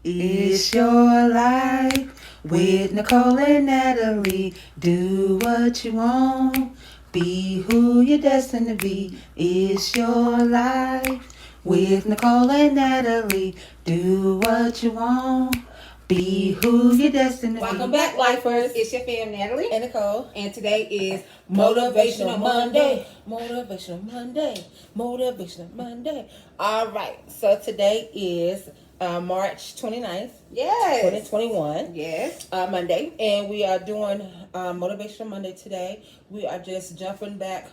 It's your life with Nicole and Natalie. Do what you want. Be who you're destined to be. It's your life with Nicole and Natalie. Do what you want. Be who you're destined to be. Welcome back, lifers. It's your fam, Natalie and Nicole. and today is Motivational Monday. Motivational Monday. Motivational Monday. All right, so today is March 29th, Yes. 2021. Yes. Monday, and we are doing Motivational Monday today. We are just jumping back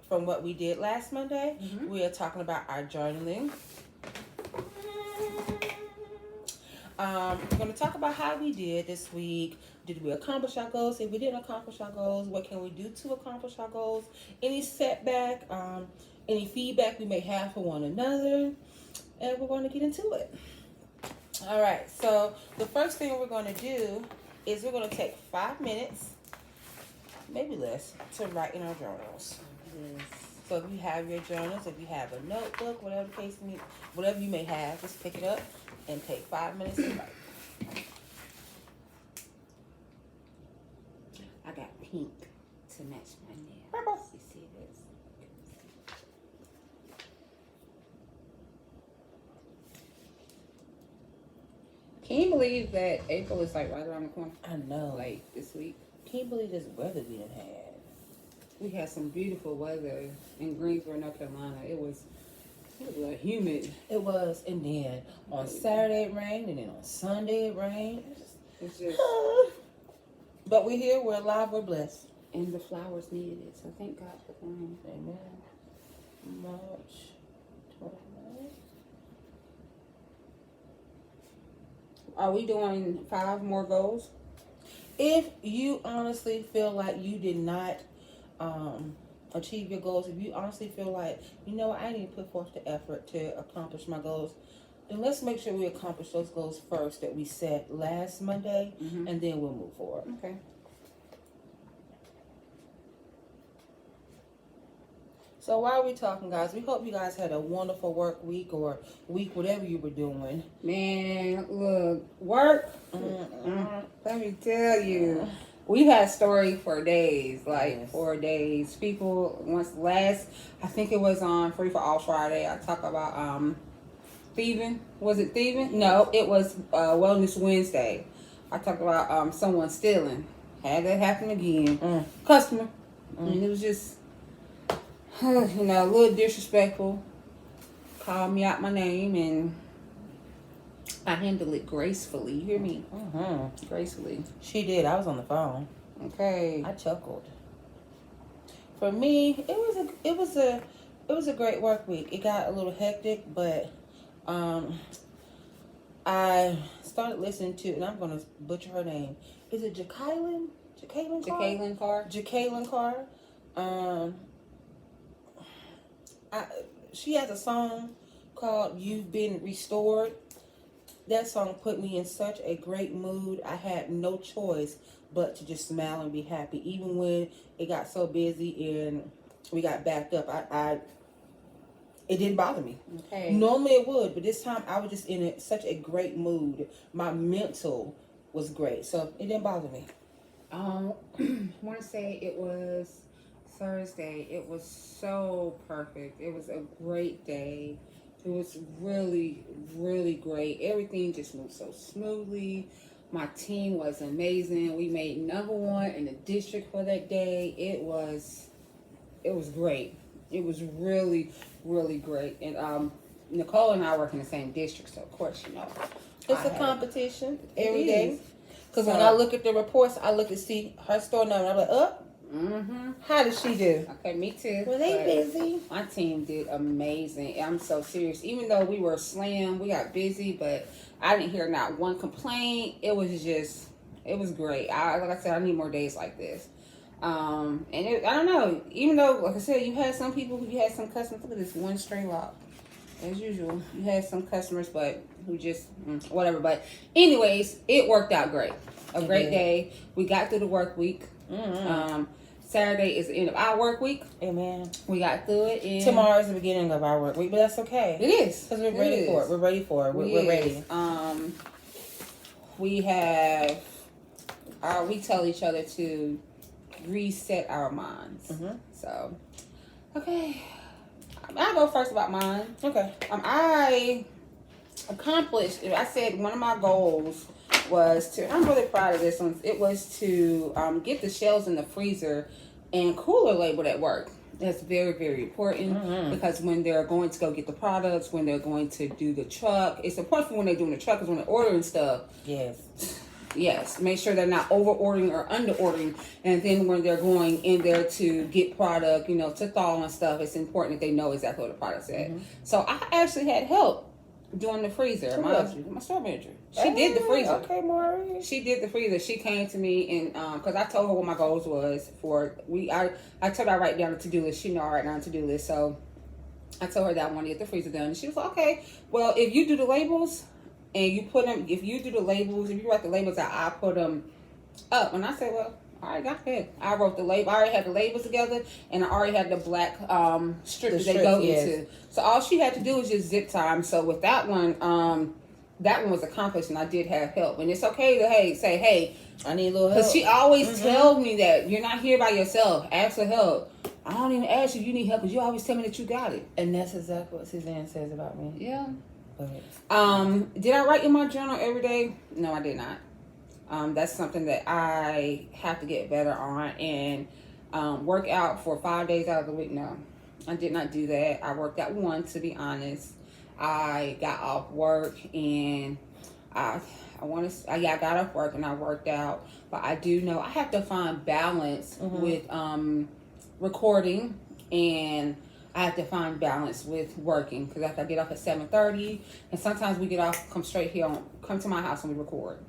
from what we did last Monday. Mhm. We are talking about our journaling. We're going to talk about how we did this week. Did we accomplish our goals? If we didn't accomplish our goals, what can we do to accomplish our goals? Any setback, any feedback we may have for one another, and we're going to get into it. All right, so the first thing we're going to do is we're going to take 5 minutes, maybe less, to write in our journals. Yes. So if you have your journals, if you have a notebook, whatever the case, whatever you may have, just pick it up and take 5 minutes to write. I got pink to match my nails. Purple. You see this? Can you believe that April is like right around the corner? I know. Like this week, Can you believe this weather we done had? we had some beautiful weather in Greensboro, North Carolina. It was humid. It was, and then on Saturday it rained, and then on Sunday it rained. It's just, But we're here, we're alive, we're blessed. and the flowers needed it. So thank God for the rain. Amen. March 29th. Are we doing 5 more goals? If you honestly feel like you did not achieve your goals, if you honestly feel like, you know, I didn't put forth the effort to accomplish my goals, then let's make sure we accomplish those goals first that we set last Monday, Mm-hmm. and then we'll move forward. Okay. So while we're talking, guys, we hope you guys had a wonderful work week or week, whatever you were doing. Man, look, work. Mm-mm. Let me tell you, we've had story for days, like Yes. 4 days. People I think it was on Free for All Friday. I talk about thieving. Was it thieving? No, it was Wellness Wednesday. I talked about someone stealing. Had that happen again. Customer, and it was just a little disrespectful. Called me out my name, and I handled it gracefully. You hear me? Mm-hmm. Gracefully. She did. I was on the phone. Okay. I chuckled. For me, it was a great work week. It got a little hectic, but I started listening to, and I'm gonna butcher her name. Is it Jacqueline? Jacqueline Carr. Jacqueline Carr. She has a song called "You've Been Restored." That song put me in such a great mood. I had no choice but to just smile and be happy, even when it got so busy and we got backed up. It didn't bother me. Okay. Normally it would, but this time I was just in such a great mood. My mental was great, so it didn't bother me. I want to say it was Thursday. It was so perfect. It was a great day. It was really, really great. Everything just moved so smoothly. My team was amazing. We made #1 in the district for that day. It was great. It was really, really great. And Nicole and I work in the same district, so of course, It's a competition every It day. is. Because when I look at the reports, I look to see her store number. I'm like, Mm-hmm. how did she do? Okay, me too. Were they but busy? My team did amazing. I'm so serious. Even though we were slammed, we got busy, but I didn't hear not one complaint. It was great. Like I said, I need more days like this. I don't know. Even though, like I said, you had some customers. Look at this one string lock. As usual, you had some customers, but who just whatever. But anyways, it worked out great. A great day. We got through the work week. Mm-hmm. Saturday is the end of our work week. Amen. We got through it. And Tomorrow is the beginning of our work week, but that's okay. It is. Because we're ready for it. We're ready for it. We're ready. we have we tell each other to reset our minds. So, okay, I'll go first about mine. Okay. I accomplished. I said one of my goals was to. I'm really proud of this one. It was to get the shelves in the freezer and cooler labeled at work. That's very, very important because when they're going to go get the products, when they're going to do the truck, it's important for when they're doing the truck is when they're ordering stuff. Yes, make sure they're not over ordering or under ordering, and then when they're going in there to get product, to thaw and stuff, it's important that they know exactly what the product's at. So I actually had help doing the freezer. My store manager, she did the freezer. Okay, Maury. She did the freezer. She came to me and because I told her what my goals was for I told her I write down a to-do list. She know I write down a to-do list, so I told her that I wanted to get the freezer done, and she was like, okay, well, if you do the labels. And you put them, if you do the labels, if you write the labels out, I put them up. And I said, well, all right, go ahead. I wrote the label. I already had the labels together, and I already had the black strips that they go into. So all she had to do was just zip time. So with that one was accomplished, and I did have help. And it's okay to, say, hey, I need a little help. Because she always tells me that you're not here by yourself. Ask for help. I don't even ask you if you need help because you always tell me that you got it. And that's exactly what Suzanne says about me. Yeah. Did I write in my journal every day? No, I did not. That's something that I have to get better on. And work out for 5 days out of the week. No, I did not do that. I worked out once, to be honest. I got off work and I got off work and I worked out. But I do know I have to find balance with recording, and I have to find balance with working because I get off at 7:30, and sometimes we get off, come straight here, come to my house and we record.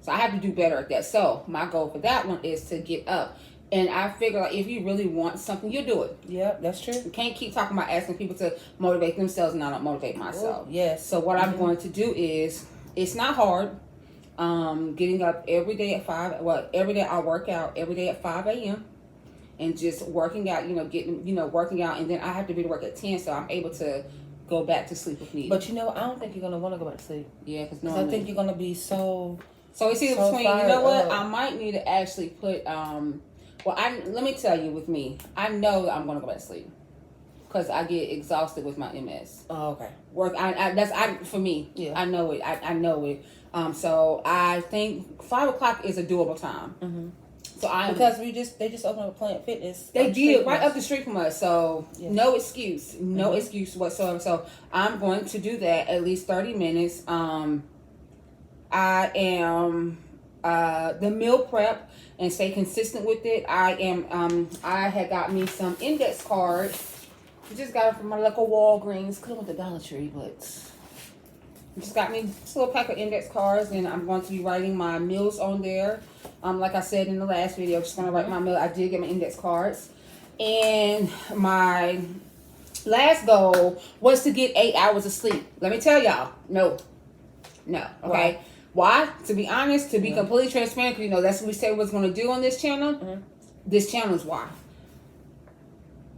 So I have to do better at that. So my goal for that one is to get up. And I figure if you really want something, you'll do it. Yep, that's true. You can't keep talking about asking people to motivate themselves and I don't motivate myself. Yes. So what I'm going to do is, it's not hard. Getting up every day at 5. Well, every day I work out every day at 5 a.m. and just working out. Working out, and then I have to be to work at 10, so I'm able to go back to sleep if needed. But I don't think you're gonna want to go back to sleep. Yeah, because I think you're gonna be so. So it's either between. You know what? I might need to actually put. Let me tell you. With me, I know that I'm gonna go back to sleep because I get exhausted with my MS. Oh, okay. Work. For me. Yeah. I know it. I know it. So I think 5 o'clock is a doable time. So because they just opened up Planet Fitness. They did right up the street from us. So no excuse whatsoever. So I'm going to do that at least 30 minutes. I am the meal prep and stay consistent with it. I had got me some index cards. I just got it from my local Walgreens. Could have went to Dollar Tree, but just got me just a little pack of index cards, and I'm going to be writing my meals on there. Like I said in the last video, I'm just going to write my meal. I did get my index cards. And my last goal was to get 8 hours of sleep. Let me tell y'all, no. Okay. Why? To be honest, to be completely transparent, because that's what we said we was going to do on this channel. This channel is why.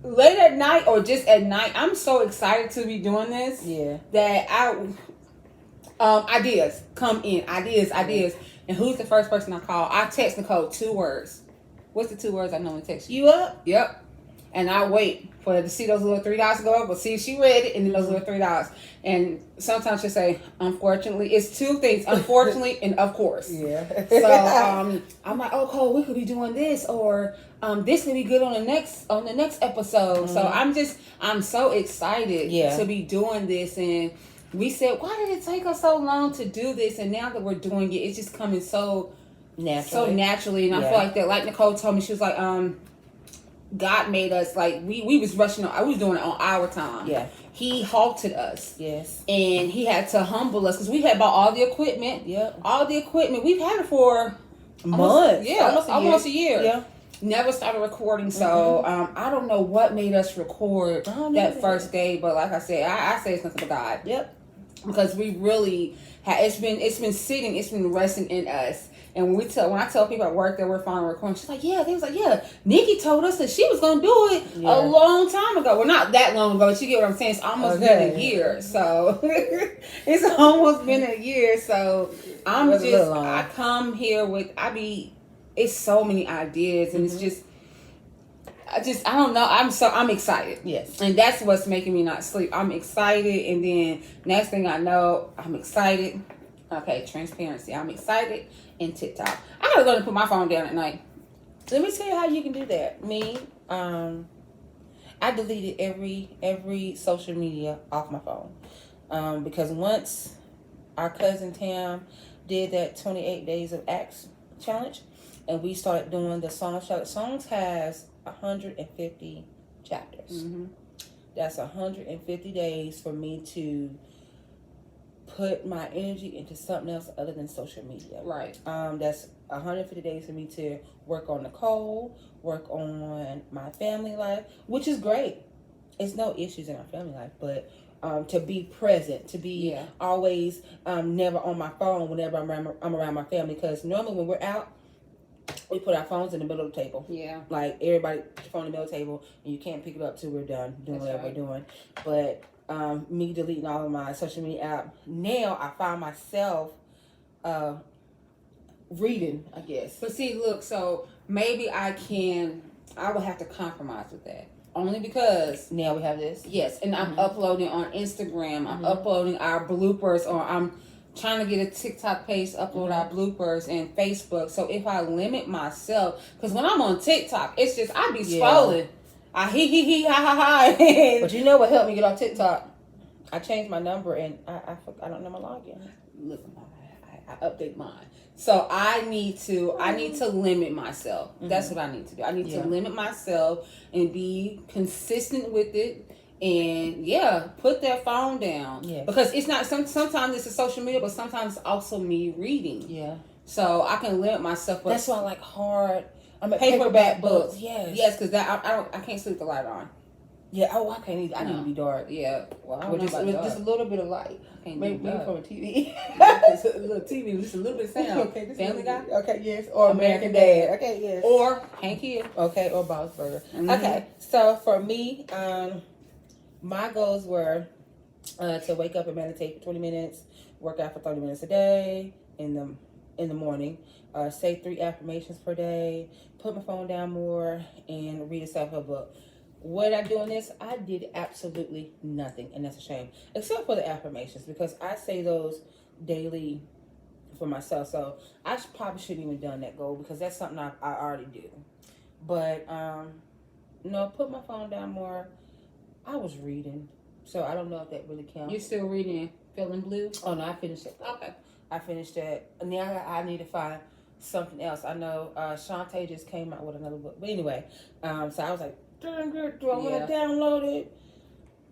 Late at night or just at night, I'm so excited to be doing this. Yeah. That ideas come in. Ideas. And who's the first person I call? I text Nicole 2 words. What's the 2 words I normally text you? You up? Yep. And I wait for her to see those little $3 go up, but see if she read it, and then those little $3. And sometimes she'll say, unfortunately, it's 2 things, unfortunately and of course. Yeah. So I'm like, oh, Cole, we could be doing this, or this would be good on the next episode. So I'm so excited to be doing this. And we said, why did it take us so long to do this? And now that we're doing it, it's just coming so naturally. And I feel like that, like Nicole told me, she was like, God made us, like, we was rushing I was doing it on our time. Yeah. He halted us. Yes. And he had to humble us because we had bought all the equipment. Yep. All the equipment. We've had it for months. Almost a year. Yeah. Never started recording. So I don't know what made us record that first day. But like I said, I say it's nothing but God. Yep. Because we really it's been sitting, it's been resting in us. And when I tell people at work that we're finally recording, she's like, yeah. They was like, yeah. Nikki told us that she was gonna do it a long time ago. Well, not that long ago, but you get what I'm saying. It's almost been a year, so it's almost been a year. So I come here with it's so many ideas, and it's just. I don't know. I'm excited. Yes. And that's what's making me not sleep. I'm excited, and then next thing I know, I'm excited. Okay, transparency. I'm excited and TikTok. I gotta go and put my phone down at night. Let me tell you how you can do that. Me, I deleted every social media off my phone. Because once our cousin Tam did that 28 days of acts challenge, and we started doing the songs challenge. Songs has 150 chapters. Mm-hmm. That's 150 days for me to put my energy into something else other than social media. Right. That's 150 days for me to work on Nicole, work on my family life, which is great. It's no issues in our family life, but to be present, to be always never on my phone whenever I'm around my family. Because normally when we're out, we put our phones in the middle of the table. Yeah. Like everybody put your phone in the middle of the table, and you can't pick it up till we're done doing whatever we're doing. But me deleting all of my social media app, now I find myself reading, I guess. But see, look, so maybe I would have to compromise with that. Only because now we have this. Yes, and I'm uploading on Instagram. I'm uploading our bloopers, or I'm trying to get a TikTok page, upload our bloopers, and Facebook. So if I limit myself, because when I'm on TikTok, it's just I be scrolling. I he ha ha ha. But you know what helped me get off TikTok? I changed my number and I don't know my login. Look, I update mine. So I need to limit myself. That's what I need to do. I need to limit myself and be consistent with it. And put that phone down. Yeah. Because it's not sometimes it's a social media, but sometimes it's also me reading. Yeah. So I can limit myself. That's why I like hard. Paperback books. Yes. Yes, because I can't sleep with the light on. Yeah. Oh, I can't either. I need to be dark. Yeah. Well, with just a little bit of light. Maybe from a TV. A little TV, just a little bit of sound. Okay. Family Guy. Okay. Yes. Or American Dad. Okay. Yes. Or Hank Hill. Okay. Or Bob's Burger. Okay. So for me, my goals were to wake up and meditate for 20 minutes, work out for 30 minutes a day in the morning, say 3 affirmations per day, put my phone down more, and read a self-help book. What I do on this, I did absolutely nothing, and that's a shame, except for the affirmations, because I say those daily for myself. So I probably shouldn't even done that goal, because that's something I already do. But put my phone down more. I was reading, so I don't know if that really counts. You're still reading Feeling Blue? Oh, no, I finished it. Okay. I finished that. Now I need to find something else. I know Shantae just came out with another book. But anyway, so I was like, do I want to download it?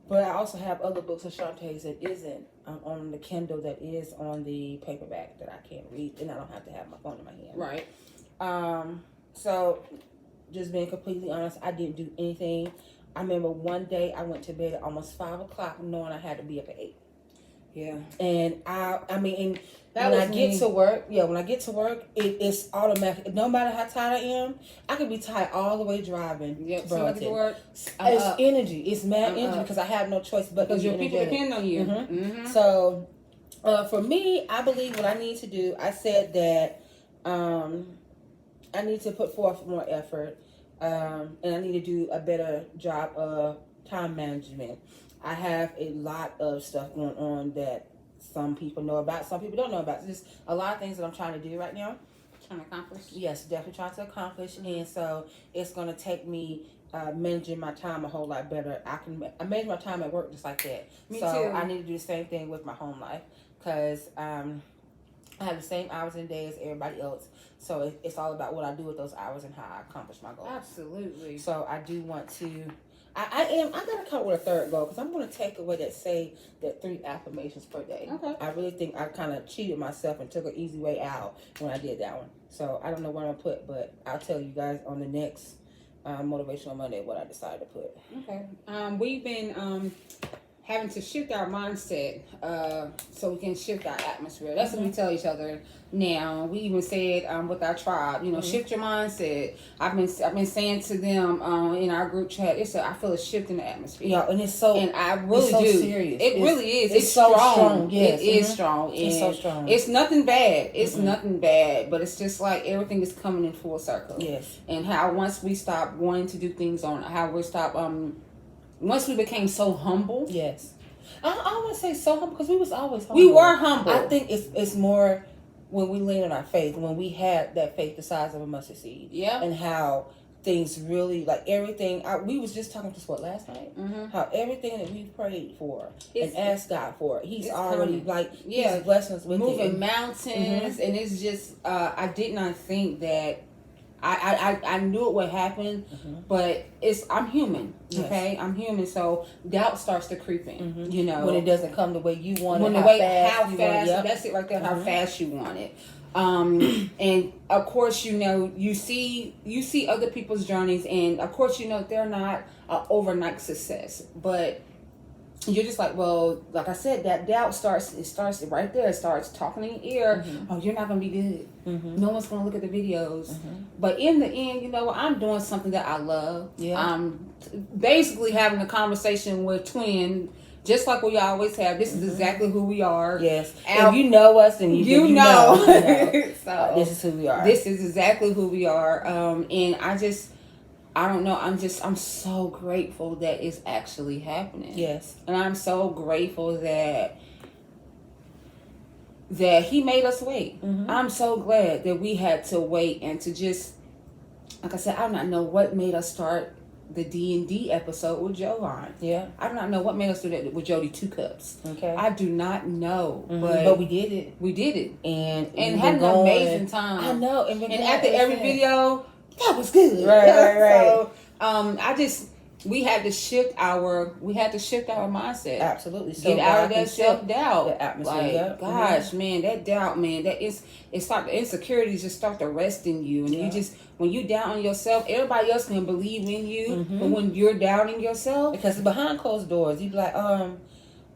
But I also have other books of Shantae's that isn't on the Kindle, that is on the paperback that I can't read, and I don't have to have my phone in my hand. Right. So just being completely honest, I didn't do anything. I remember one day I went to bed at almost 5 o'clock knowing I had to be up at 8. Yeah. And when I get to work, it's automatic. No matter how tired I am, I can be tired all the way driving. Yep. So I get to work. It's energy. It's mad energy because I have no choice but because your people depend on you. Mm-hmm. So for me, I believe what I need to do. I said that I need to put forth more effort. And I need to do a better job of time management. I have a lot of stuff going on that some people know about, some people don't know about. There's a lot of things that I'm trying to do right now. Trying to accomplish? Yes, definitely trying to accomplish. And so it's going to take me managing my time a whole lot better. I manage my time at work just like that. Me too. I need to do the same thing with my home life, because I have the same hours and day as everybody else. So it's all about what I do with those hours and how I accomplish my goals. Absolutely. So I do want to. I gotta come up with a third goal, because I'm going to take away that 3 affirmations per day. Okay. I really think I kind of cheated myself and took an easy way out when I did that one. So I don't know what I'm put, but I'll tell you guys on the next Motivational Monday what I decided to put. Okay. We've been having to shift our mindset so we can shift our atmosphere. That's what we tell each other now. We even said with our tribe, shift your mindset. I've been saying to them in our group chat, I feel a shift in the atmosphere. Yeah, and it's so, and I really it's so do. serious. It really is. It's so strong. Yes. It is strong. It's so strong. It's nothing bad. It's nothing bad, but it's just like everything is coming in full circle. Yes. And how once we stop wanting to do things once we became so humble. Yes. I want to say so humble because we was always humble. We were humble. I think it's more when we lean on our faith, when we had that faith the size of a mustard seed. Yeah. And how things really, like everything, we was just talking to last night? How everything that we prayed for and asked God for, He's already coming. He's blessing us with moving it. mountains, and it's just I did not think that I knew it would happen, but I'm human. Yes. Okay, I'm human, so doubt starts to creep in. When it doesn't come the way you want it, how fast that's it right there. How fast you want it. And of course, you see other people's journeys, and of course, they're not an overnight success, but you're just like, well, like I said, that doubt starts right there. It starts talking in your ear. Oh, you're not going to be good. No one's going to look at the videos. But in the end, I'm doing something that I love. Yeah. I'm basically having a conversation with twin, just like we always have. This is exactly who we are. Yes. If you know us, and you know. So this is who we are. This is exactly who we are. And I don't know. I'm so grateful that it's actually happening. Yes. And I'm so grateful that He made us wait. I'm so glad that we had to wait and to just, like I said, I do not know what made us start the D&D episode with Joe on. Yeah. I do not know what made us do that with Jody 2 Cups. Okay. I do not know. But we did it. We did it. And had an amazing time. I know. And after every video, that was good. Right. So we had to shift our mindset. Absolutely. So get out of that self-doubt. The atmosphere. Gosh, man, that doubt, man, the insecurities just start to rest in you, and you just, when you doubt on yourself, everybody else can believe in you, but when you're doubting yourself, because behind closed doors, you be like,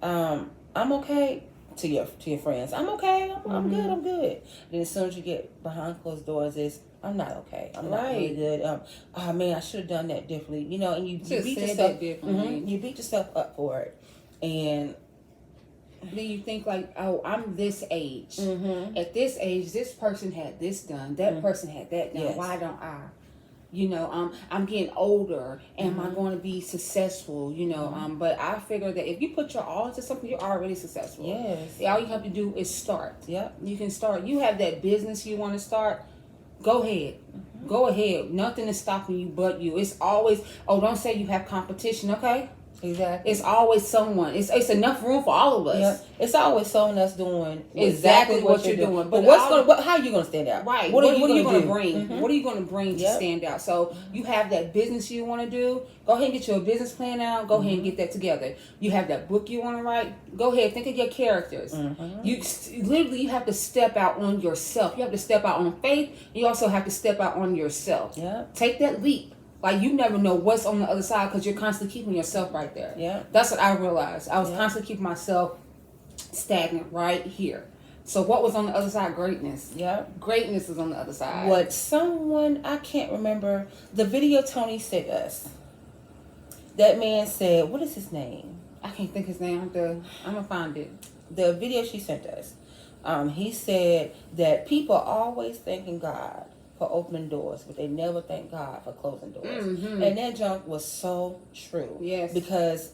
I'm okay. To your friends, I'm okay. I'm good. Then as soon as you get behind closed doors, I'm not okay. I'm not really good. Oh man, I should have done that differently. And you beat yourself. You beat yourself up for it, and then you think like, oh, I'm this age. At this age, this person had this done. That person had that done. Yes. Why don't I? I'm getting older. Am I going to be successful? But I figure that if you put your all into something, you're already successful. Yes. All you have to do is start. Yep. You can start. You have that business you want to start. Go ahead. Go ahead. Nothing is stopping you but you. It's always, don't say you have competition, okay? Exactly. It's always someone. It's enough room for all of us. Yep. It's always someone else doing exactly what you're doing. But how are you going to stand out? Right. What are you going to to bring? What are you going to bring to stand out? So you have that business you want to do. Go ahead and get your business plan out. Go ahead and get that together. You have that book you want to write. Go ahead. Think of your characters. You have to step out on yourself. You have to step out on faith. You also have to step out on yourself. Yeah. Take that leap. Like, you never know what's on the other side because you're constantly keeping yourself right there. Yeah. That's what I realized. I was constantly keeping myself stagnant right here. So what was on the other side? Greatness. Yeah. Greatness is on the other side. What someone, I can't remember, the video Tony sent us. That man said, what is his name? I can't think his name. I'm going to find it. The video she sent us. He said that people are always thanking God for opening doors, but they never thank God for closing doors. And that junk was so true. Yes. Because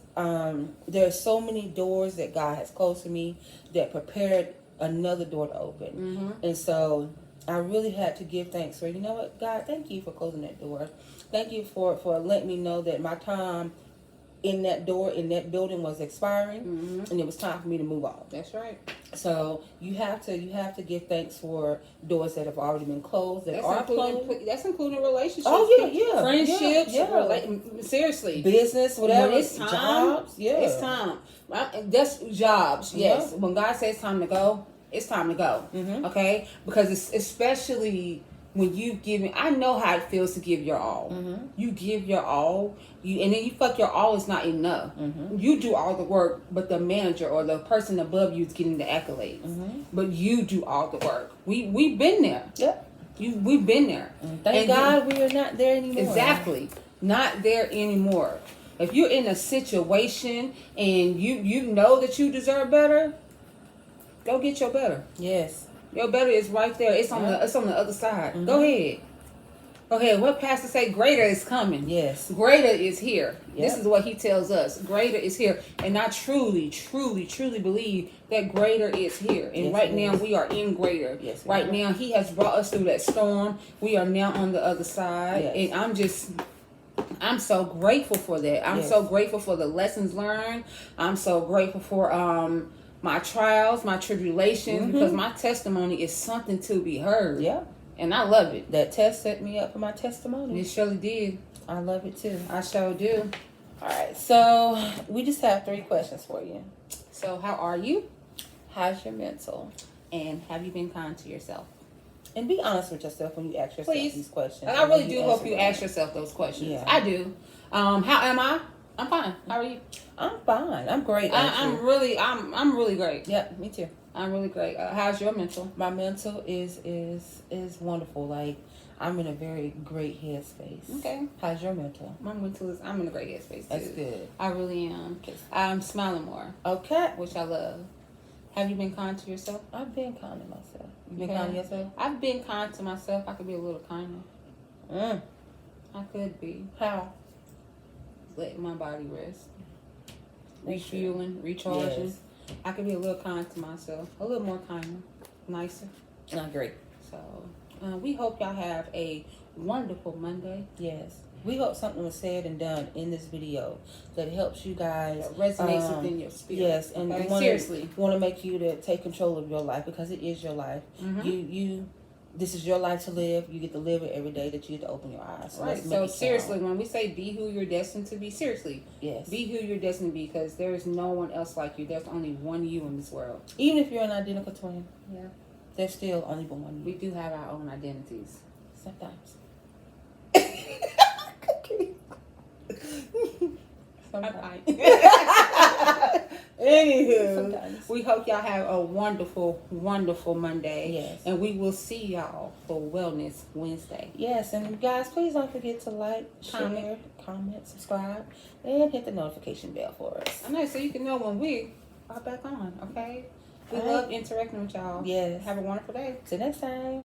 there's so many doors that God has closed to me that prepared another door to open. And so I really had to give thanks for, you know what, God, thank you for closing that door. Thank you for letting me know that my time in that door, in that building was expiring, and it was time for me to move on. That's right. So you have to give thanks for doors that have already been closed, that are closed. That's including relationships. Oh yeah, friendships, seriously, business, whatever. When it's time, jobs, it's time. That's jobs. Yes, when God says time to go, it's time to go. Okay, because it's especially when you giving, I know how it feels to give your all. Mm-hmm. You give your all, and then you fuck your all is not enough. Mm-hmm. You do all the work, but the manager or the person above you is getting the accolades. Mm-hmm. But you do all the work. We've been there. Yep. We've been there. Thank God we are not there anymore. Exactly. Not there anymore. If you're in a situation and you know that you deserve better, go get your better. Yes. Your better is right there. It's on the other side. Mm-hmm. Go ahead. Go ahead. What pastor say? Greater is coming. Yes. Greater is here. Yep. This is what he tells us. Greater is here. And I truly, truly, truly believe that greater is here. And yes, right now we are in greater. Yes, right now he has brought us through that storm. We are now on the other side. Yes. And I'm so grateful for that. I'm so grateful for the lessons learned. I'm so grateful for my trials, my tribulations, because my testimony is something to be heard. Yeah. And I love it. That test set me up for my testimony. It surely did. I love it too. I sure do. All right. So we just have 3 questions for you. So how are you? How's your mental? And have you been kind to yourself? And be honest with yourself when you ask yourself Please. these questions. And I really when do hope you ask yourself those questions. Yeah. I do. How am I? I'm fine. How are you? I'm fine. I'm great. I'm really great. Yep, me too. I'm really great. How's your mental? My mental is wonderful. Like, I'm in a very great headspace. Okay. How's your mental? My mental is, I'm in a great headspace too. That's good. I really am. I'm smiling more, Okay. which I love. Have you been kind to yourself? I've been kind to myself. You been Okay. kind to yourself? I've been kind to myself. I could be a little kinder. I could be. How? Letting my body rest. That's true. Refueling, recharging. Yes. I could be a little kind to myself. A little more kinder. Nicer. I agree. So, we hope y'all have a wonderful Monday. Yes. We hope something was said and done in this video that helps you guys. That resonates within your spirit. Yes, and okay? seriously, want to make you to take control of your life because it is your life. Mm-hmm. This is your life to live. You get to live it every day that you get to open your eyes. So Right. let's make So it seriously, count. when we say be who you're destined to be, seriously, Yes. be who you're destined to be, because there is no one else like you. There's only one you in this world. Even if you're an identical twin, Yeah. there's still only but one We you. do have our own identities. Sometimes. Sometimes. Anywho, Sometimes. We hope y'all have a wonderful, wonderful Monday. Yes. And we will see y'all for Wellness Wednesday. yes, and guys, please don't forget to like, share, comment, subscribe, and hit the notification bell for us. I know, so you can know when we are back on, okay? We All right. love interacting with y'all. Yes. Have a wonderful day. Till next time.